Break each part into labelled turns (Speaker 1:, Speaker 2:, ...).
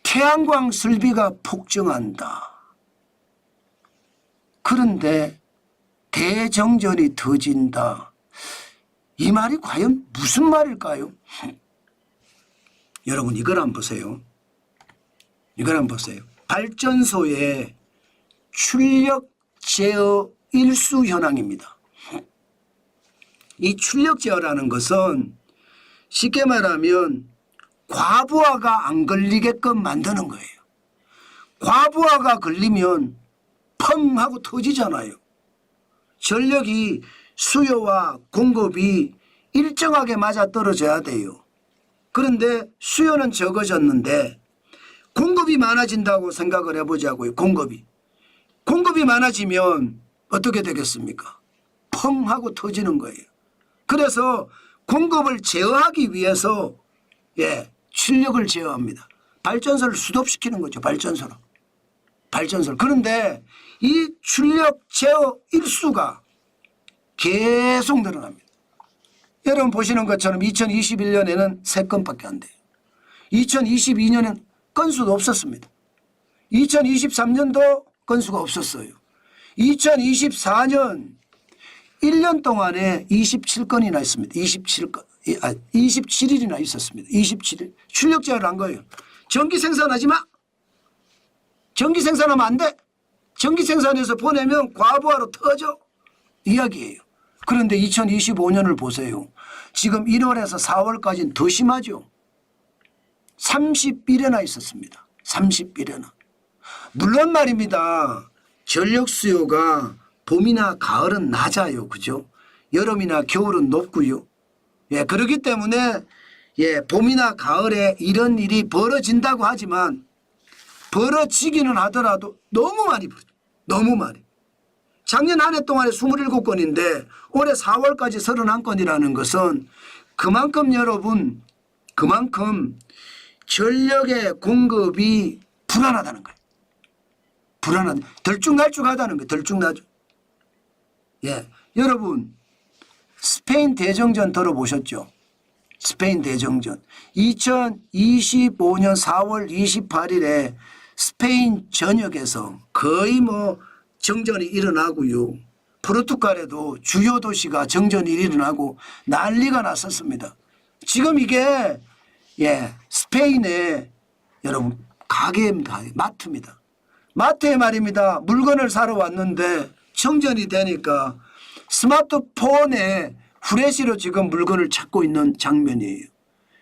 Speaker 1: 태양광 설비가 폭증한다. 그런데 대정전이 터진다. 이 말이 과연 무슨 말일까요? 여러분 이걸 한번 보세요. 이걸 한번 보세요. 발전소의 출력 제어 일수 현황입니다. 이 출력 제어라는 것은 쉽게 말하면 과부하가 안 걸리게끔 만드는 거예요. 과부하가 걸리면 펑 하고 터지잖아요. 전력이 수요와 공급이 일정하게 맞아떨어져야 돼요. 그런데 수요는 적어졌는데 공급이 많아진다고 생각을 해보자고요. 공급이 많아지면 어떻게 되겠습니까? 펑 하고 터지는 거예요. 그래서 공급을 제어하기 위해서 출력을 제어합니다. 발전소를 스톱시키는 거죠. 발전소를. 그런데 이 출력 제어 일수가 계속 늘어납니다. 여러분 보시는 것처럼 2021년에는 3건밖에 안 돼요. 2022년엔 건수도 없었습니다. 2023년도 건수가 없었어요. 2024년 1년 동안에 27건이나 있습니다. 27일이나 있었습니다. 27일. 출력 제어를 한 거예요. 전기 생산하지 마. 전기 생산하면 안 돼. 전기 생산해서 보내면 과부하로 터져. 이야기예요. 그런데 2025년을 보세요. 지금 1월에서 4월까지는 더 심하죠. 31회나 있었습니다. 31회나. 물론 말입니다. 전력 수요가 봄이나 가을은 낮아요. 그죠? 여름이나 겨울은 높고요. 그렇기 때문에 봄이나 가을에 이런 일이 벌어진다고 하지만 벌어지기는 하더라도 너무 많이 벌어져. 너무 많이. 작년 한 해 동안에 27건인데 올해 4월까지 31건이라는 것은 그만큼 여러분 전력의 공급이 불안하다는 거예요. 들쭉날쭉하다는 거예요. 들쭉날쭉. 여러분 스페인 대정전 들어보셨죠? 스페인 대정전. 2025년 4월 28일에 스페인 전역에서 거의 정전이 일어나고요. 포르투갈에도 주요 도시가 정전이 일어나고 난리가 났었습니다. 지금 이게 스페인의 여러분 가게입니다. 마트입니다. 마트에 말입니다. 물건을 사러 왔는데 정전이 되니까 스마트폰에 후레쉬로 지금 물건을 찾고 있는 장면이에요.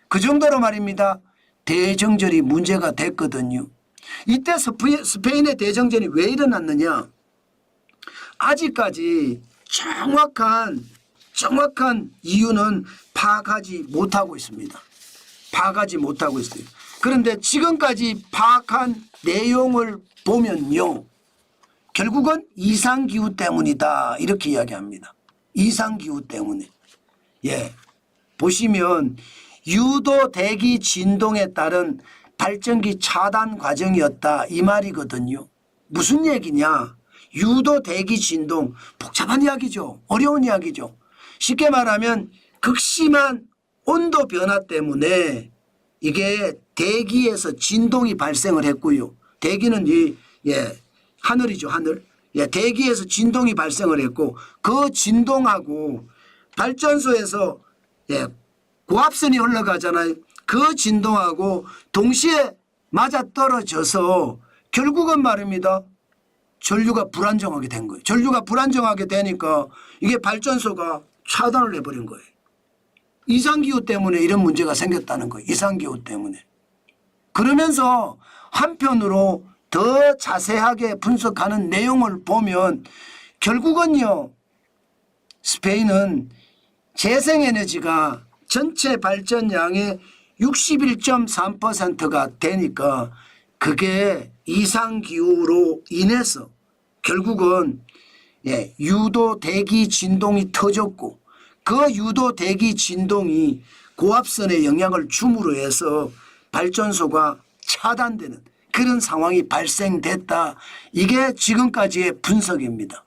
Speaker 1: 그 정도로 말입니다. 대정전이 문제가 됐거든요. 이때 스페인의 대정전이 왜 일어났느냐? 아직까지 정확한 이유는 파악하지 못하고 있습니다. 그런데 지금까지 파악한 내용을 보면요. 결국은 이상기후 때문이다. 이렇게 이야기합니다. 이상기후 때문에. 보시면 유도 대기 진동에 따른 발전기 차단 과정이었다. 이 말이거든요. 무슨 얘기냐. 유도 대기 진동. 복잡한 이야기죠. 어려운 이야기죠. 쉽게 말하면 극심한 온도 변화 때문에 이게 대기에서 진동이 발생을 했고요. 대기는 하늘이죠. 하늘. 대기에서 진동이 발생을 했고 그 진동하고 발전소에서 고압선이 흘러가잖아요. 그 진동하고 동시에 맞아떨어져서 결국은 말입니다. 전류가 불안정하게 된 거예요. 전류가 불안정하게 되니까 이게 발전소가 차단을 해버린 거예요. 이상기후 때문에 이런 문제가 생겼다는 거예요. 이상기후 때문에. 그러면서 한편으로 더 자세하게 분석하는 내용을 보면 결국은요. 스페인은 재생에너지가 전체 발전량의 61.3%가 되니까 그게 이상기후로 인해서 결국은 유도 대기 진동이 터졌고 그 유도 대기 진동이 고압선에 영향을 줌으로 해서 발전소가 차단되는 그런 상황이 발생됐다. 이게 지금까지의 분석입니다.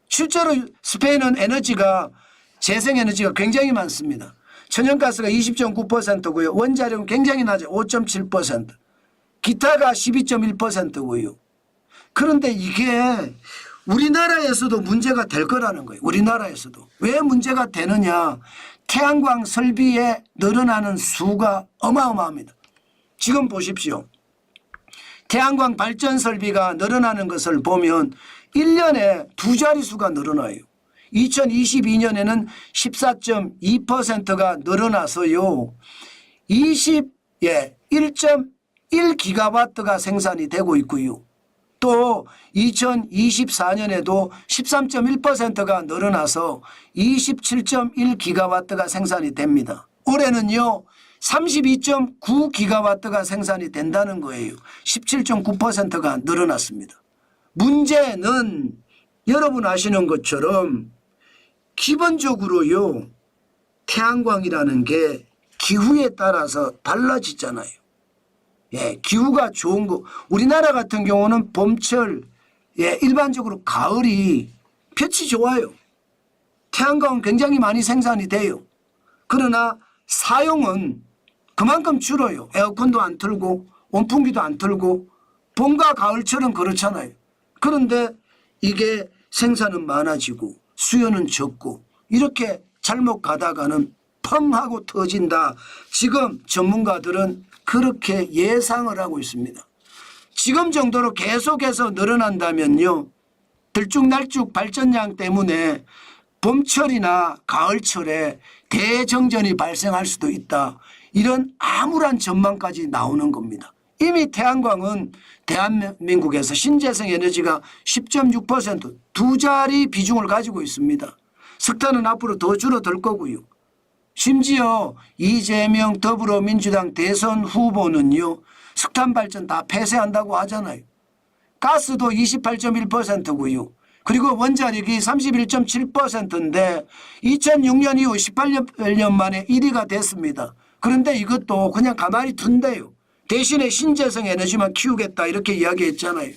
Speaker 1: 실제로 스페인은 재생에너지가 굉장히 많습니다. 천연가스가 20.9%고요. 원자력은 굉장히 낮아요. 5.7%. 기타가 12.1%고요. 그런데 이게 우리나라에서도 문제가 될 거라는 거예요. 우리나라에서도. 왜 문제가 되느냐. 태양광 설비에 늘어나는 수가 어마어마합니다. 지금 보십시오. 태양광 발전 설비가 늘어나는 것을 보면 1년에 두 자릿수가 늘어나요. 2022년에는 14.2%가 늘어나서요. 1.1기가와트가 생산이 되고 있고요. 또 2024년에도 13.1%가 늘어나서 27.1기가와트가 생산이 됩니다. 올해는요 32.9기가와트가 생산이 된다는 거예요. 17.9%가 늘어났습니다. 문제는 여러분 아시는 것처럼 기본적으로요 태양광이라는 게 기후에 따라서 달라지잖아요. 예, 기후가 좋은 거 우리나라 같은 경우는 봄철 일반적으로 가을이 볕이 좋아요. 태양광은 굉장히 많이 생산이 돼요. 그러나 사용은 그만큼 줄어요. 에어컨도 안 틀고 온풍기도 안 틀고 봄과 가을처럼 그렇잖아요. 그런데 이게 생산은 많아지고 수요는 적고 이렇게 잘못 가다가는 펑 하고 터진다. 지금 전문가들은 그렇게 예상을 하고 있습니다. 지금 정도로 계속해서 늘어난다면요. 들쭉날쭉 발전량 때문에 봄철이나 가을철에 대정전이 발생할 수도 있다. 이런 암울한 전망까지 나오는 겁니다. 이미 태양광은 대한민국에서 신재생 에너지가 10.6% 두 자리 비중을 가지고 있습니다. 석탄은 앞으로 더 줄어들 거고요. 심지어 이재명 더불어민주당 대선 후보는요. 석탄 발전 다 폐쇄한다고 하잖아요. 가스도 28.1%고요. 그리고 원자력이 31.7%인데 2006년 이후 18년 만에 1위가 됐습니다. 그런데 이것도 그냥 가만히 둔대요. 대신에 신재생 에너지만 키우겠다 이렇게 이야기했잖아요.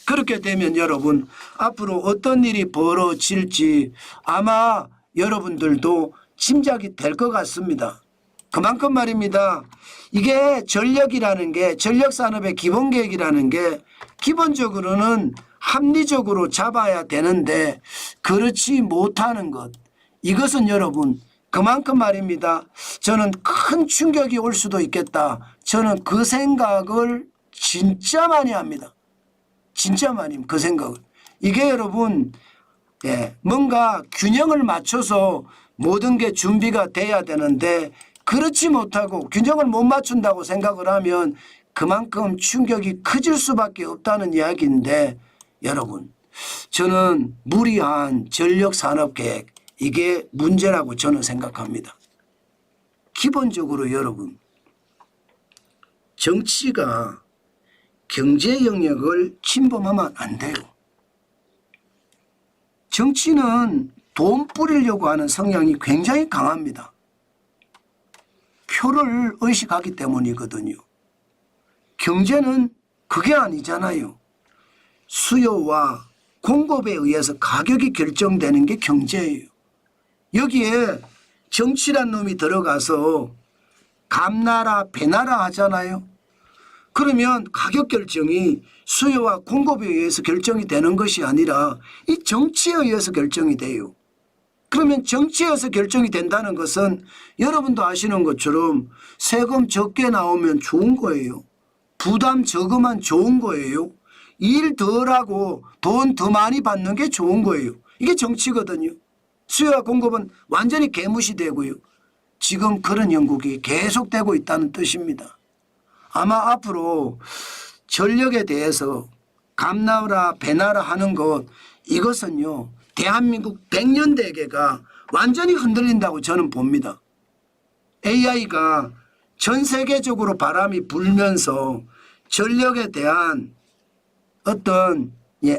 Speaker 1: 그렇게 되면 여러분 앞으로 어떤 일이 벌어질지 아마 여러분들도 짐작이 될 것 같습니다. 그만큼 말입니다. 이게 전력이라는 게 전력산업의 기본계획이라는 게 기본적으로는 합리적으로 잡아야 되는데 그렇지 못하는 것. 이것은 여러분 그만큼 말입니다. 저는 큰 충격이 올 수도 있겠다. 저는 그 생각을 진짜 많이 합니다. 진짜 많이 그 생각을. 이게 여러분 뭔가 균형을 맞춰서 모든 게 준비가 돼야 되는데 그렇지 못하고 균형을 못 맞춘다고 생각을 하면 그만큼 충격이 커질 수밖에 없다는 이야기인데 여러분 저는 무리한 전력산업계획 이게 문제라고 저는 생각합니다. 기본적으로 여러분 정치가 경제 영역을 침범하면 안 돼요. 정치는 돈 뿌리려고 하는 성향이 굉장히 강합니다. 표를 의식하기 때문이거든요. 경제는 그게 아니잖아요. 수요와 공급에 의해서 가격이 결정되는 게 경제예요. 여기에 정치란 놈이 들어가서 감나라 배나라 하잖아요. 그러면 가격 결정이 수요와 공급에 의해서 결정이 되는 것이 아니라 이 정치에 의해서 결정이 돼요. 그러면 정치에서 결정이 된다는 것은 여러분도 아시는 것처럼 세금 적게 나오면 좋은 거예요. 부담 적으면 좋은 거예요. 일 덜하고 돈 더 많이 받는 게 좋은 거예요. 이게 정치거든요. 수요와 공급은 완전히 개무시되고요. 지금 그런 형국이 계속되고 있다는 뜻입니다. 아마 앞으로 전력에 대해서 감나라 배나라 하는 것 이것은요. 대한민국 100년 대계가 완전히 흔들린다고 저는 봅니다. AI가 전 세계적으로 바람이 불면서 전력에 대한 어떤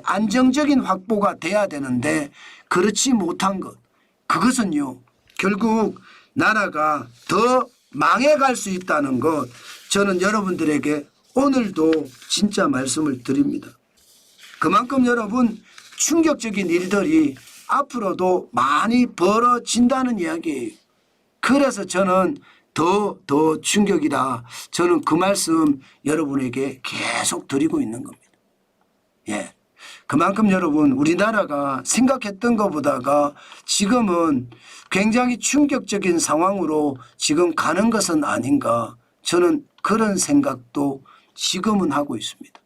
Speaker 1: 안정적인 확보가 돼야 되는데 그렇지 못한 것. 그것은요. 결국 나라가 더 망해갈 수 있다는 것. 저는 여러분들에게 오늘도 진짜 말씀을 드립니다. 그만큼 여러분 충격적인 일들이 앞으로도 많이 벌어진다는 이야기예요. 그래서 저는 더 충격이다. 저는 그 말씀 여러분에게 계속 드리고 있는 겁니다. 예. 그만큼 여러분 우리나라가 생각했던 것보다가 지금은 굉장히 충격적인 상황으로 지금 가는 것은 아닌가. 저는 그런 생각도 지금은 하고 있습니다.